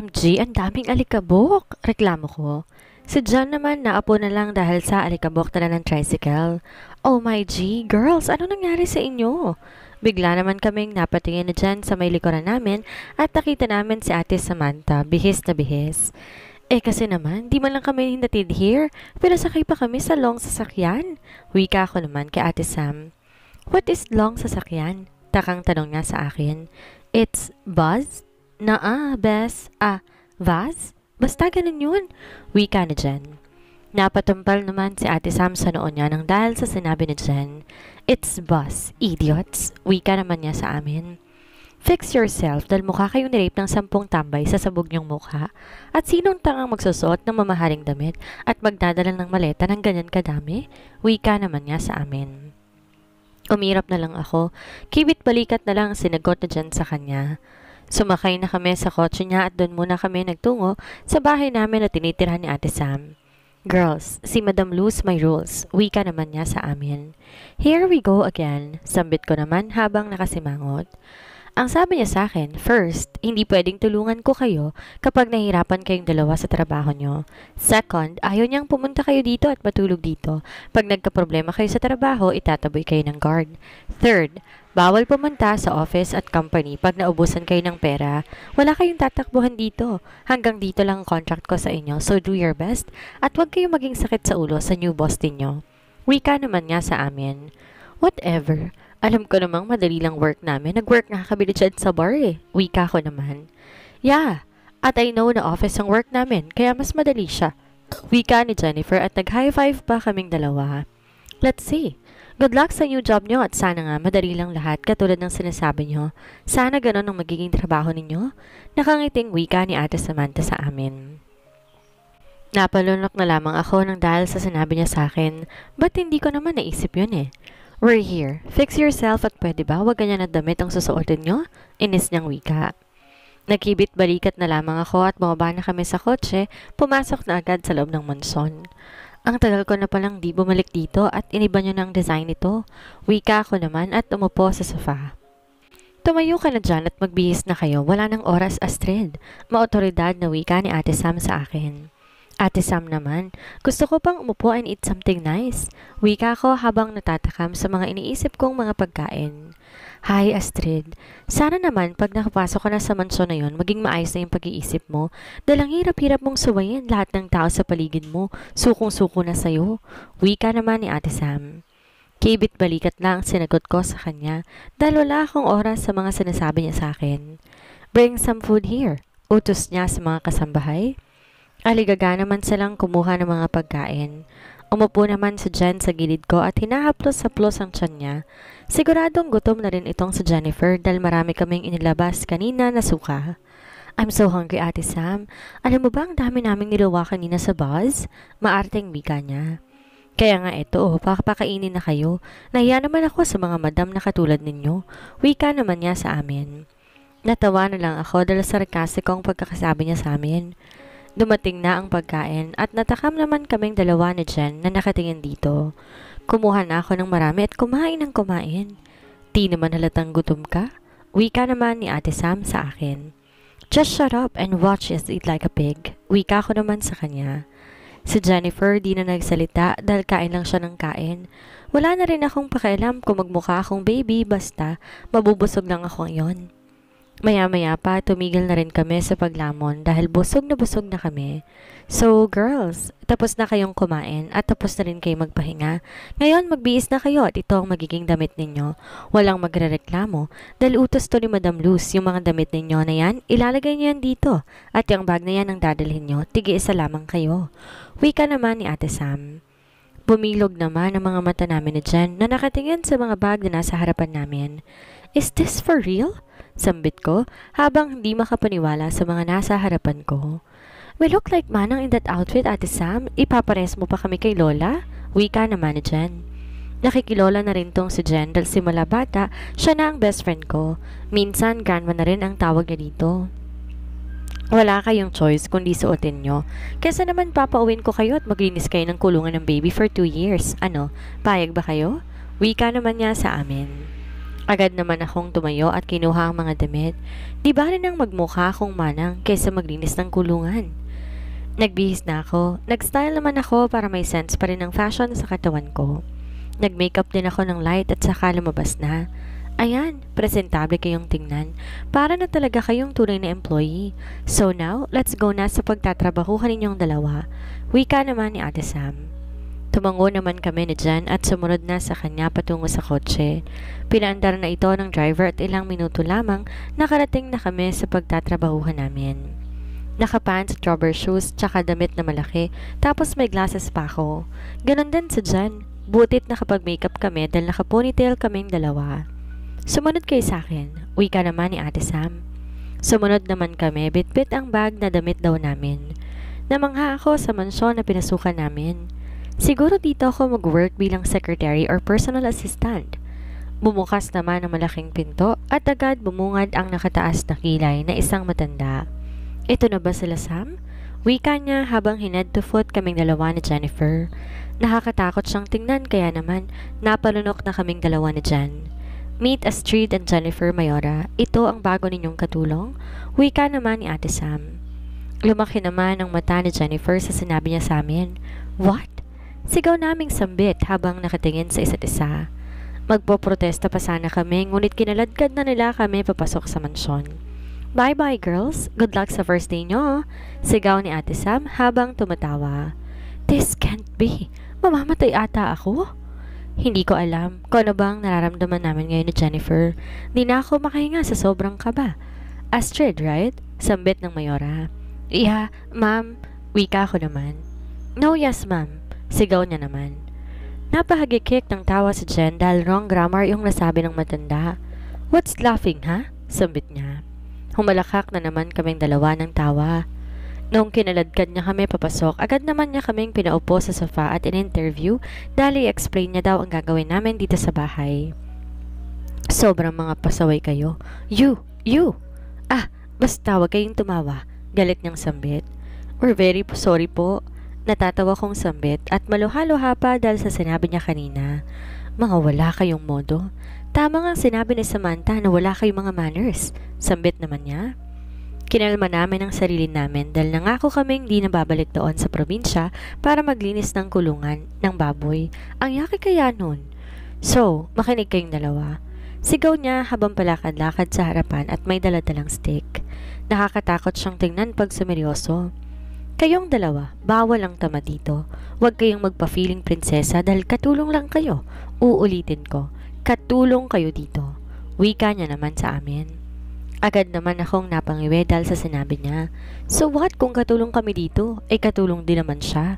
OMG, ang daming alikabok! Reklamo ko. Si John naman naapo na lang dahil sa alikabok tala ng tricycle. Oh my G, girls, ano nangyari sa inyo? Bigla naman kaming napatingin na dyan sa may likuran namin at nakita namin si Ate Samantha, bihis na bihis. Kasi naman, di man lang kami hinatid here, pero sakay pa kami sa long sasakyan. Wika ko naman kay Ate Sam. What is long sasakyan? Takang tanong niya sa akin. It's bus? Bes. Vaz? Basta ganun yun. Wika na Jen. Napatumpal naman si Ate Sam sa noon niya nang dahil sa sinabi ni Jen. It's bus, idiots. Wika naman niya sa amin. Fix yourself dahil mukha kayong nirape ng 10 tambay sa sabog niyong mukha. At sinong tangang magsusuot ng mamahaling damit at magdadala ng maleta ng ganyan kadami? Wika naman niya sa amin. Umirap na lang ako. Kibit balikat na lang ang sinagot na Jen sa kanya. Sumakay na kami sa kotse niya at doon muna kami nagtungo sa bahay namin na tinitirhan ni Ate Sam. Girls, si Madam Luz may rules. Wika naman niya sa amin. Here we go again. Sambit ko naman habang nakasimangot. Ang sabi niya sa akin, first, hindi pwedeng tulungan ko kayo kapag nahihirapan kayong dalawa sa trabaho nyo. Second, ayaw niyang pumunta kayo dito at matulog dito. Pag nagkaproblema kayo sa trabaho, itataboy kayo ng guard. Third, bawal pumunta sa office at company pag naubusan kayo ng pera. Wala kayong tatakbuhan dito. Hanggang dito lang ang contract ko sa inyo, so do your best at huwag kayong maging sakit sa ulo sa new boss ninyo. Wika naman niya sa amin. Whatever. Alam ko namang madali lang work namin. Nag-work nga kami dyan sa bar eh. Wika ko naman. Yeah, at I know na office ang work namin, kaya mas madali siya. Wika ni Jennifer at nag-high five pa kaming dalawa. Let's see. Good luck sa new job nyo at sana nga madali lang lahat katulad ng sinasabi nyo. Sana ganon ang magiging trabaho ninyo. Nakangiting wika ni Ate Samantha sa amin. Napalunok na lamang ako nang dahil sa sinabi niya sa akin, ba't hindi ko naman naisip yun eh? We're here. Fix yourself at pwede ba wag ganyan na damit ang susuotin nyo? Inis niyang wika. Nakibit balikat na lamang ako at bumaba na kami sa kotse, pumasok na agad sa loob ng mansion. Ang tagal ko na palang di bumalik dito at iniba nyo ng design nito. Wika ako naman at umupo sa sofa. Tumayo ka na dyan at magbihis na kayo. Wala nang oras, Astrid. Maotoridad na wika ni Ate Sam sa akin. Ate Sam naman, gusto ko pang umupo and eat something nice. Wika ko habang natatakam sa mga iniisip kong mga pagkain. Hi Astrid, sana naman pag nakapasok ka na sa mansyon na yon, maging maayos na yung pag-iisip mo. Dahil ang hirap-hirap mong suwayin lahat ng tao sa paligid mo, sukong-suko na sa'yo. Wika naman ni Ate Sam. Kibit balikat lang sinagot ko sa kanya dahil wala akong oras sa mga sinasabi niya sa akin. Bring some food here. Utos niya sa mga kasambahay. Aligaga naman silang kumuha ng mga pagkain. Umupo naman si Jen sa gilid ko at hinahaplos-haplos ang tiyan niya. Siguradong gutom na rin itong si Jennifer dahil marami kaming inilabas kanina na suka. I'm so hungry, Ate Sam. Alam mo ba ang dami naming niluwa kanina sa bus? Maarteng wika niya. Kaya nga ito, papakainin na kayo. Nahiya naman ako sa mga madam na katulad ninyo. Wika naman niya sa amin. Natawa na lang ako dahil sarkastikong pagkakasabi niya sa amin. Dumating na ang pagkain at natakam naman kaming dalawa ni Jen na nakatingin dito. Kumuha na ako ng marami at kumain ng kumain. Di naman halatang gutom ka? Wika naman ni Ate Sam sa akin. Just shut up and watch us eat like a pig. Wika ko naman sa kanya. Si Jennifer di na nagsalita dahil kain lang siya ng kain. Wala na rin akong pakialam kung magmukha akong baby basta mabubusog lang ako ngayon. Maya-maya pa, tumigil na rin kami sa paglamon dahil busog na kami. So, girls, tapos na kayong kumain at tapos na rin kayo magpahinga. Ngayon, magbiis na kayo at ito ang magiging damit ninyo. Walang magrereklamo dahil utos to ni Madam Luz yung mga damit ninyo na yan, ilalagay niyo yan dito. At yung bag na yan ang dadalhin nyo, tig-isa lamang kayo. Wika naman ni Ate Sam. Bumilog naman ang mga mata namin ni Jen na nakatingin sa mga bag na nasa harapan namin. Is this for real? Sambit ko habang hindi makapaniwala sa mga nasa harapan ko. We look like manang in that outfit, Ate Sam. Ipapares mo pa kami kay Lola? Wika naman ni Jen. Nakikilola na rin tong si Jen dahil simula bata, siya na ang best friend ko. Minsan, grandma na rin ang tawag niya dito. Wala kayong choice kundi suotin nyo. Kesa naman papauwin ko kayo at maglinis kayo ng kulungan ng baby for 2 years. Ano, payag ba kayo? Wika naman niya sa amin. Agad naman akong tumayo at kinuha ang mga damit. Di ba rin ang magmukha akong manang kaysa maglinis ng kulungan? Nagbihis na ako. Nag-style naman ako para may sense pa rin ng fashion sa katawan ko. Nag-makeup din ako ng light at saka lumabas na. Ayan, presentable kayong tingnan. Para na talaga kayong tunay na employee. So now, let's go na sa pagtatrabahuhan ninyong dalawa. Wika naman ni Ate Sam. Tumango naman kami ni Jan at sumunod na sa kanya patungo sa kotse. Pinaandar na ito ng driver at ilang minuto lamang nakarating na kami sa pagtatrabahuhan namin. Nakapants, rubber shoes, tsaka damit na malaki, tapos may glasses pa ako. Ganon din sa Jan. Butit nakapag-makeup kami dahil nakaponytail kaming dalawa. Sumunod kayo sa akin, wika naman ni Ate Sam. Sumunod naman kami, bit-bit ang bag na damit daw namin. Namangha ako sa mansyon na pinasukan namin. Siguro dito ako mag-work bilang secretary or personal assistant. Bumukas naman ang malaking pinto at agad bumungad ang nakataas na kilay na isang matanda. Ito na ba sila, Sam? Wika niya habang hined to foot kaming dalawa ni Jennifer. Nakakatakot siyang tingnan kaya naman napalunok na kaming dalawa ni Jan. Meet Astrid and Jennifer Mayora. Ito ang bago ninyong katulong? Wika naman ni Ate Sam. Lumaki naman ang mata ni Jennifer sa sinabi niya sa amin. What? Sigaw naming sambit habang nakatingin sa isa't isa. Magpoprotesta pa sana kami ngunit kinaladkad na nila kami papasok sa mansyon. Bye-bye girls, good luck sa first day nyo, sigaw ni Ate Sam habang tumatawa. This can't be, mamamatay ata ako? Hindi ko alam kung ano bang nararamdaman namin ngayon ni Jennifer. Di na ako makahinga sa sobrang kaba. Astrid, right? Sambit ng Mayora. Yeah, ma'am, wika ko naman. No, yes ma'am. Sigaw niya naman. Napahagikik ng tawa si Jen dahil wrong grammar yung nasabi ng matanda. What's laughing, ha? Sambit niya. Humalakak na naman kaming dalawa ng tawa. Noong kinaladkad niya kami papasok, agad naman niya kaming pinaupo sa sofa at in-interview dahil i-explain niya daw ang gagawin namin dito sa bahay. Sobrang mga pasaway kayo. You! Ah, basta wag kayong tumawa. Galit niyang sambit. We're very sorry po. Natatawa kong sambit at maluha-luha pa dahil sa sinabi niya kanina. Mga wala kayong modo. Tama nga sinabi ni Samantha na wala kayong mga manners. Sambit naman niya. Kinalma namin ang sarili namin dahil nangako kaming di nababalik doon sa probinsya para maglinis ng kulungan ng baboy. Ang yaki kaya nun. So, makinig kayong dalawa. Sigaw niya habang palakad-lakad sa harapan at may daladalang stick. Nakakatakot siyang tingnan pag sumeryoso. Kayong dalawa, bawal ang tama dito. Huwag kayong magpa-feeling prinsesa dahil katulong lang kayo. Uulitin ko, katulong kayo dito. Wika niya naman sa amin. Agad naman akong napangiwi dahil sa sinabi niya. So what kung katulong kami dito? Eh katulong din naman siya.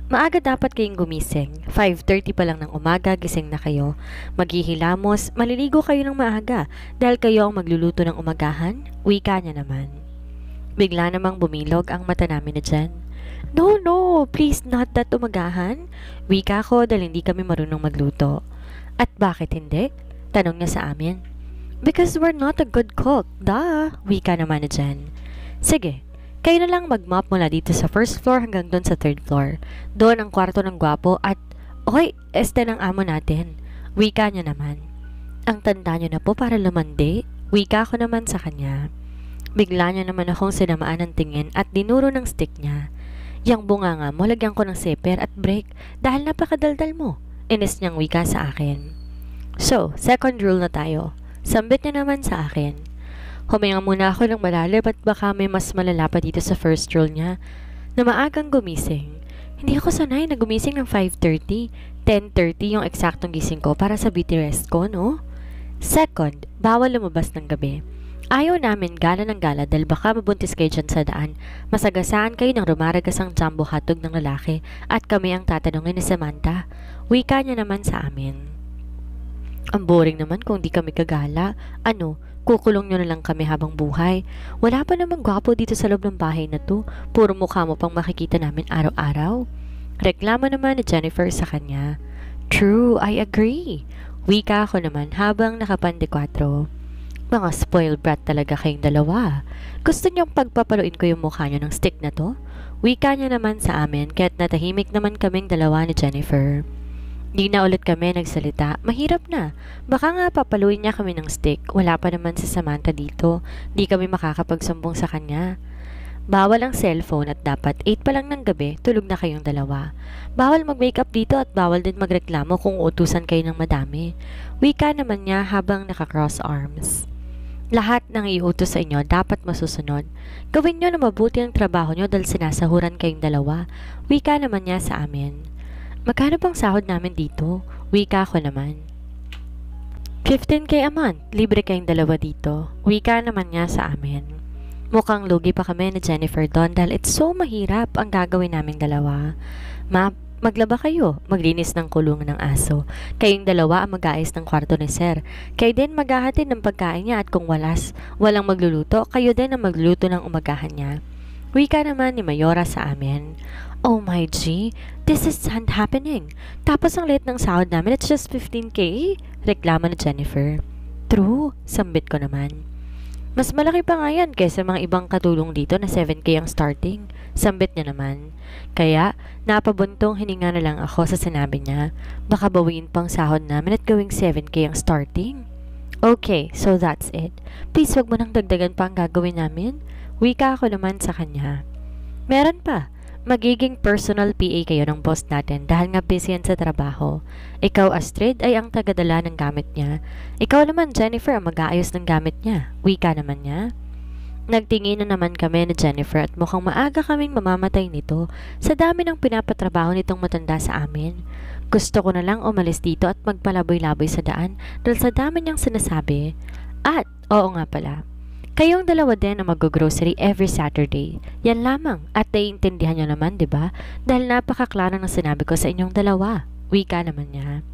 Maaga dapat kayong gumising. 5:30 pa lang ng umaga, gising na kayo. Maghihilamos, maliligo kayo ng maaga dahil kayo ang magluluto ng umagahan. Wika niya naman. Bigla namang bumilog ang mata namin ni Jen. No, please not that umagahan. Wika ko dahil hindi kami marunong magluto. At bakit hindi? Tanong niya sa amin. Because we're not a good cook, duh. Wika naman ni Jen. Sige, kayo na lang mag-mop mula dito sa first floor hanggang doon sa third floor. Doon ang kwarto ng gwapo at, oy, este ng amo natin. Wika niya naman. Ang tanda niyo na po para lumandi. Wika ko naman sa kanya. Bigla niya naman akong sinamaan ng tingin at dinuro ng stick niya. Yang bunganga mo, lagyan ko ng zipper at brake dahil napakadaldal mo. Inis niyang wika sa akin. So, second rule na tayo. Sambit niya naman sa akin. Huminga muna ako ng malalim at baka may mas malala pa dito sa first rule niya na maagang gumising. Hindi ako sanay na gumising ng 5:30. 10:30 yung eksaktong gising ko para sa beauty rest ko, no? Second, bawal lumabas ng gabi. Ayaw namin gala ng gala dahil baka mabuntis kayo dyan sa daan. Masagasaan kayo ng rumaragasang jumbo hotdog ng lalaki at kami ang tatanungin ni Samantha. Wika niya naman sa amin. Ang boring naman kung di kami kagala. Ano, kukulong nyo na lang kami habang buhay. Wala pa namang gwapo dito sa loob ng bahay na to. Puro mukha mo pang makikita namin araw-araw. Reklamo naman ni Jennifer sa kanya. True, I agree. Wika ako naman habang nakapandikwatro. Mga spoiled brat talaga kayong dalawa. Gusto niyong pagpapaluin ko yung mukha niyo ng stick na to? Wika niya naman sa amin kaya't natahimik naman kaming dalawa ni Jennifer. Di na ulit kami nagsalita. Mahirap na. Baka nga papaluin niya kami ng stick. Wala pa naman si Samantha dito. Di kami makakapagsumbong sa kanya. Bawal ang cellphone at dapat 8 pa lang ng gabi, tulog na kayong dalawa. Bawal mag-makeup dito at bawal din magreklamo kung utusan kayo ng madami. Wika naman niya habang naka-cross arms. Lahat ng iutos sa inyo dapat masusunod. Gawin niyo na mabuti ang trabaho niyo dahil sinasahuran kayong dalawa. Wika naman niya sa amin. Magkano bang sahod namin dito? Wika ko naman. 15K a month, libre kayong dalawa dito. Wika naman niya sa amin. Mukhang lugi pa kami ni Jennifer doon dahil it's so mahirap ang gagawin naming dalawa. Maglaba kayo, maglinis ng kulungan ng aso. Kayong dalawa ang mag-aayos ng kwarto ni Sir. Kayo din maghahatid ng pagkain niya at kung walang magluluto, kayo din ang magluluto ng umagahan niya. Wika naman ni Mayora sa amin. Oh my G, this isn't happening. Tapos ang late ng sahod namin, it's just 15K? Reklamo ni Jennifer. True, sambit ko naman. Mas malaki pa nga yan kaysa mga ibang katulong dito na 7K ang starting. Sambit niya naman. Kaya, napabuntong hininga na lang ako sa sinabi niya. Baka bawiin pang sahod namin at gawing 7K ang starting. Okay, so that's it. Please wag mo nang dagdagan pa ang gagawin namin. Wika ako naman sa kanya. Meron pa. Magiging personal PA kayo ng boss natin dahil nga busy yan sa trabaho. Ikaw, Astrid, ay ang tagadala ng gamit niya. Ikaw naman, Jennifer, ang mag-aayos ng gamit niya. Wika naman niya. Nagtingin na naman kami ni Jennifer at mukhang maaga kaming mamamatay nito sa dami ng pinapatrabaho nitong matanda sa amin. Gusto ko na lang umalis dito at magpalaboy-laboy sa daan dahil sa dami niyang sinasabi. At, oo nga pala, kayong dalawa din ang mag-grocery every Saturday. Yan lamang at naiintindihan nyo naman, 'di ba? Dahil napakaklaro ng sinabi ko sa inyong dalawa. Wika naman niya.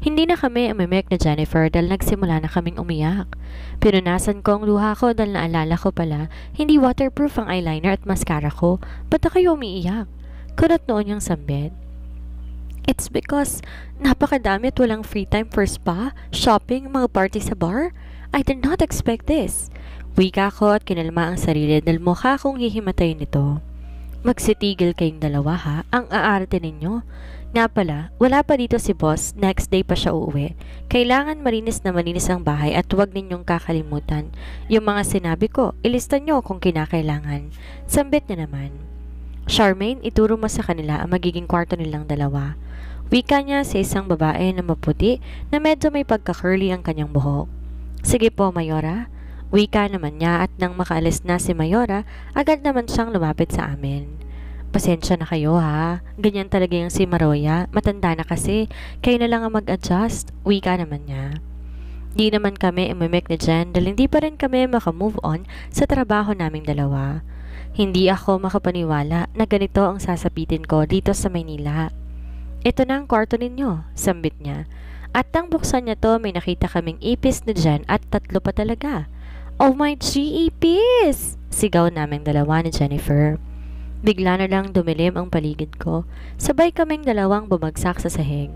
Hindi na kami umimek na Jennifer dahil nagsimula na kaming umiyak. Pinunasan ko ang luha ko dahil naalala ko pala, hindi waterproof ang eyeliner at mascara ko. Ba't na kayo umiiyak? Kunot noon yung sambit. It's because napakadami at walang free time for spa, shopping, mga party sa bar. I did not expect this. Wika ko at kinalma ang sarili dahil mukha kong hihimatayin nito. Magsitigil kayong dalawa ha, ang aarte ninyo. Nga pala, wala pa dito si boss, next day pa siya uuwi. Kailangan malinis na malinis ang bahay at huwag ninyong kakalimutan. Yung mga sinabi ko, ilista nyo kung kinakailangan. Sambit niya naman. Charmaine, ituro mo sa kanila ang magiging kwarto nilang dalawa. Wika niya sa isang babae na maputi na medyo may pagka-curly ang kanyang buhok. Sige po, Mayora. Wika naman niya at nang makaalis na si Mayora, agad naman siyang lumapit sa amin. Pasensya na kayo ha, ganyan talaga yung si Maroya, matanda na kasi, kayo na lang ang mag-adjust. Wika naman niya. Di naman kami imimek ni Jen dahil hindi pa rin kami makamove on sa trabaho naming dalawa. Hindi ako makapaniwala na ganito ang sasapitin ko dito sa Maynila. Ito na ang kwarto ninyo, sambit niya. At nang buksan niya to, may nakita kaming ipis ni Jen at 3 pa talaga. Oh my G, ipis! Sigaw naming dalawa ni Jennifer. Bigla na lang dumilim ang paligid ko. Sabay kaming dalawang bumagsak sa sahig.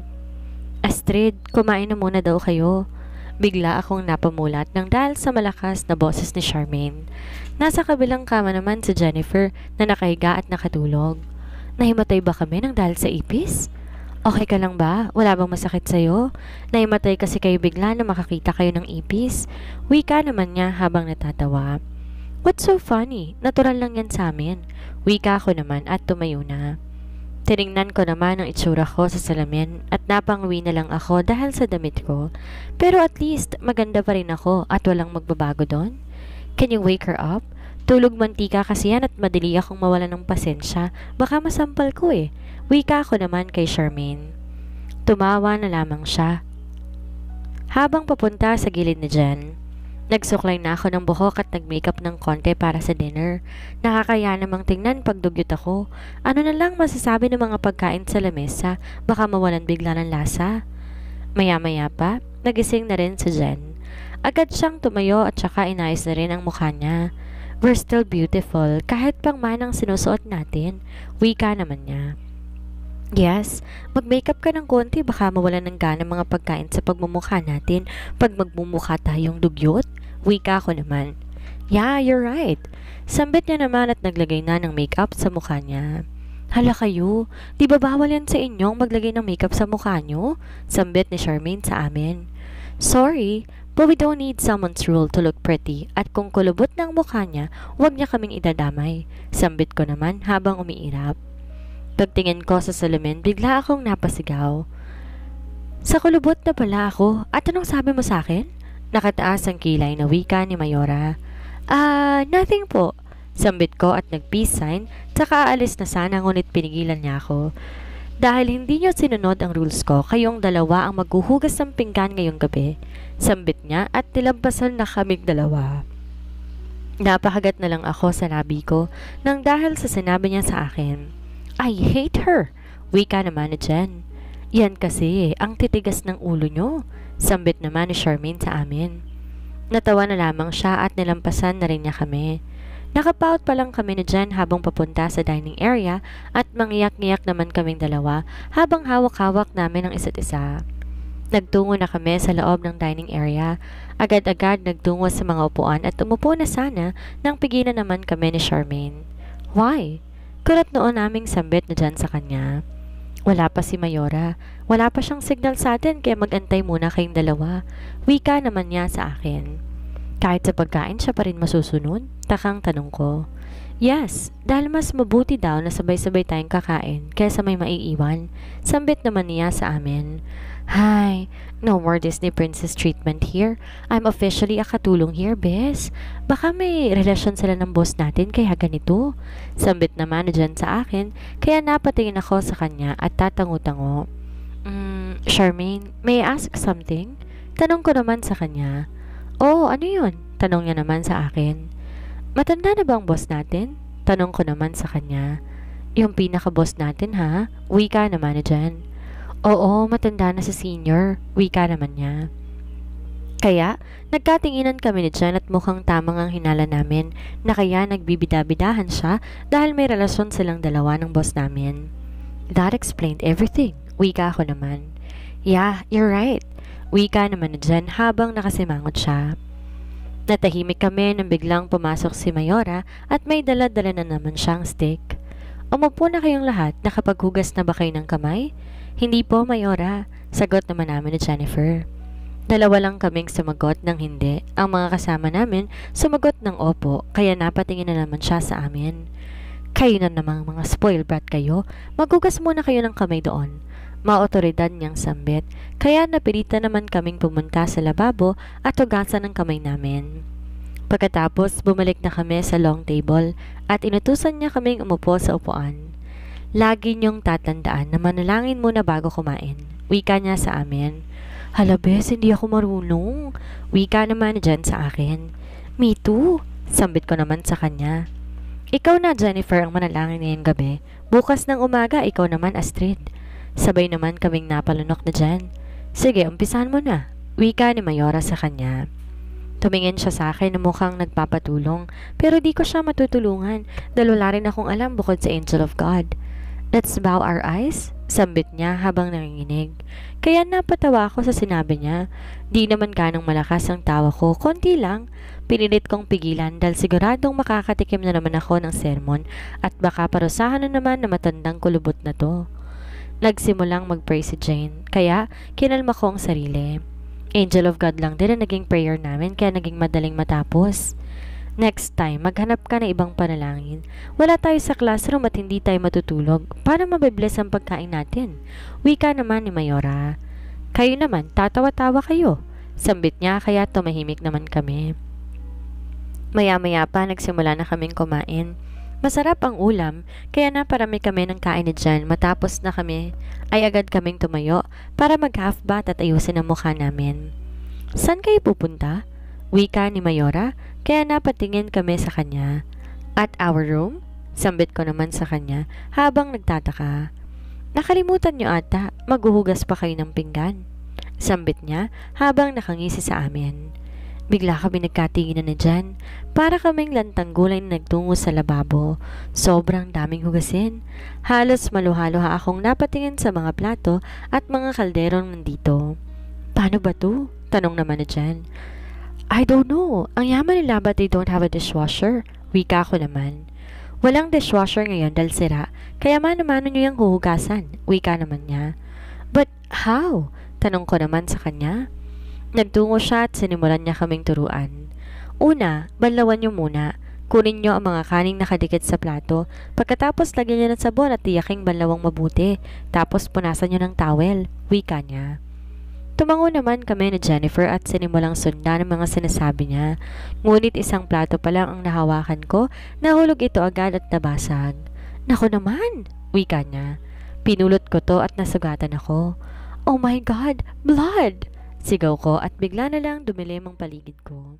Astrid, kumain na muna daw kayo. Bigla akong napamulat nang dahil sa malakas na boses ni Charmaine. Nasa kabilang kama naman si Jennifer na nakahiga at nakatulog. Nahimatay ba kami nang dahil sa ipis? Okay ka lang ba? Wala bang masakit sa'yo? Nahimatay kasi kayo bigla na makakita kayo ng ipis. Wika naman niya habang natatawa. What's so funny? Natural lang yan sa amin. Wika ko naman at tumayo na. Tiningnan ko naman ang itsura ko sa salamin at napangwi na lang ako dahil sa damit ko. Pero at least maganda pa rin ako at walang magbabago doon. Can you wake her up? Tulog mantika kasi yan at madali akong mawala ng pasensya. Baka masampal ko eh. Wika ko naman kay Charmaine. Tumawa na lamang siya. Habang papunta sa gilid ni Jen, nagsuklay na ako ng buhok at nag-makeup ng konti para sa dinner. Nakakaya namang tingnan pag dugyot ako. Ano na lang masasabi ng mga pagkain sa lamesa, baka mawalan bigla ng lasa. Maya-maya pa, nagising na rin si Jen. Agad siyang tumayo at saka inayos na rin ang mukha niya. We're still beautiful kahit pang manang sinusuot natin. Wika naman niya. Yes, mag-makeup ka ng konti baka mawalan ng gana mga pagkain sa pagmumukha natin pag magmumukha tayong dugyot. Wika ko naman. Yeah, you're right. Sambit niya naman at naglagay na ng makeup sa mukha niya. Hala kayo, di ba bawal yan sa inyong maglagay ng makeup sa mukha nyo? Sambit ni Charmaine sa amin. Sorry, but we don't need someone's rule to look pretty at kung kulubot na ang mukha niya, huwag niya kaming idadamay. Sambit ko naman habang umiirap. Pagtingin ko sa salamin, bigla akong napasigaw. Sa kulubot na pala ako, at anong sabi mo sa akin? Nakataas ang kilay na wika ni Mayora. Nothing po. Sambit ko at nag-peace sign, tsaka aalis na sana ngunit pinigilan niya ako. Dahil hindi niyo sinunod ang rules ko, kayong dalawa ang maghuhugas ng pinggan ngayong gabi. Sambit niya at nilampasan na kaming dalawa. Napakagat na lang ako sa labi ko nang dahil sa sinabi niya sa akin. I hate her! Wika naman ni Jen. Yan kasi, ang titigas ng ulo niyo. Sambit naman ni Charmaine sa amin. Natawa na lamang siya at nilampasan na rin niya kami. Nakapout pa lang kami ni Jen habang papunta sa dining area at mangiyak-ngiyak naman kaming dalawa habang hawak-hawak namin ang isa't isa. Nagtungo na kami sa loob ng dining area. Agad-agad nagtungo sa mga upuan at umupo na sana nang pigilan naman kami ni Charmaine. Why? Kulat noon naming sambit na Jen sa kanya. Wala pa si Mayora. Wala pa siyang signal sa atin kaya mag-antay muna kayong dalawa. Wika naman niya sa akin. Kahit sa pagkain siya pa rin masusunod? Takang tanong ko. Yes, dahil mas mabuti daw na sabay-sabay tayong kakain kaysa may maiiwan. Sambit naman niya sa amin. Hi, no more Disney princess treatment here. I'm officially a katulong here, bes. Baka may relasyon sila ng boss natin kaya ganito. Sambit naman na dyan sa akin kaya napatingin ako sa kanya at tatango-tango. Charmaine, may I ask something? Tanong ko naman sa kanya. Oh, ano yun? Tanong niya naman sa akin. Matanda na ba ang boss natin? Tanong ko naman sa kanya. Yung pinaka-boss natin ha? Wika naman na dyan. Oo, matanda na si senior. Wika naman niya. Kaya, nagkatinginan kami ni Jen at mukhang tamang ang hinala namin na kaya nagbibida-bidahan siya dahil may relasyon silang dalawa ng boss namin. That explained everything. Wika ako naman. Yeah, you're right. Wika naman ni Jen habang nakasimangot siya. Natahimik kami nang biglang pumasok si Mayora at may dala-dala na naman siyang stick. Umupo na kayong lahat, nakapaghugas na ba kayo ng kamay? Hindi po, Mayora. Sagot naman namin ni Jennifer. Dalawa lang kaming sumagot ng hindi. Ang mga kasama namin sumagot ng opo, kaya napatingin na naman siya sa amin. Kayo na namang mga spoiled brat kayo. Maghugas muna kayo ng kamay doon. Maotoridad niyang sambit, kaya napilitan naman kaming pumunta sa lababo at hugasan ng kamay namin. Pagkatapos, bumalik na kami sa long table at inutusan niya kaming umupo sa upuan. Lagi niyong tatandaan na manalangin muna bago kumain. Wika niya sa amin. Hala bes, hindi ako marunong. Wika naman dyan sa akin. Me too. Sambit ko naman sa kanya. Ikaw na, Jennifer, ang manalangin ngayong gabi. Bukas ng umaga, ikaw naman, Astrid. Sabay naman kaming napalunok na dyan. Sige, umpisahan mo na. Wika ni Mayora sa kanya. Tumingin siya sa akin na mukhang nagpapatulong pero di ko siya matutulungan dahil wala rin akong alam bukod sa Angel of God. Let's bow our eyes, sambit niya habang nanginginig. Kaya napatawa ako sa sinabi niya. Di naman ganong malakas ang tawa ko, konti lang. Pinilit kong pigilan dahil siguradong makakatikim na naman ako ng sermon at baka parusahan na naman na matandang kulubot na to. Nagsimulang mag-pray si Jane, kaya kinalma ko ang sarili. Angel of God lang din ang naging prayer namin kaya naging madaling matapos. Next time, maghanap ka ng ibang panalangin. Wala tayo sa classroom at hindi tayo matutulog para mabibless ang pagkain natin. Wika naman ni Mayora. Kayo naman, tatawa-tawa kayo. Sambit niya kaya tumahimik naman kami. Maya-maya pa nagsimula na kaming kumain. Masarap ang ulam, kaya naparami kami ng kain ni Jen. Matapos na kami, ay agad kaming tumayo para mag-half bath at ayusin ang mukha namin. Saan kayo pupunta? Wika ni Mayora, kaya napatingin kami sa kanya. At our room? Sambit ko naman sa kanya habang nagtataka. Nakalimutan niyo ata, maghuhugas pa kayo ng pinggan. Sambit niya habang nakangisi sa amin. Bigla kami nagkatinginan na dyan. Para kaming lantang-gulay na nagtungo sa lababo. Sobrang daming hugasin. Halos maluha-luha akong napatingin sa mga plato at mga kalderong nandito. Paano ba to? Tanong naman na dyan. I don't know. Ang yaman nila but they don't have a dishwasher. Wika ko naman. Walang dishwasher ngayon dahil sira, kaya mano-mano niyo yung huhugasan. Wika naman niya. But how? Tanong ko naman sa kanya. Nagtungo siya at sinimulan niya kaming turuan. Una, banlawan niyo muna. Kunin niyo ang mga kaning nakadikit sa plato. Pagkatapos lagyan niyo ng sabon at tiyaking banlawang mabuti. Tapos punasan niyo ng towel. Wika niya. Tumango naman kami ni Jennifer at sinimulang sundan ang mga sinasabi niya. Ngunit isang plato pa lang ang nahawakan ko, nahulog ito agad at nabasag. Nako naman! Wika niya. Pinulot ko to at nasugatan ako. Oh my God! Blood! Sigaw ko at bigla na lang dumilim ang paligid ko.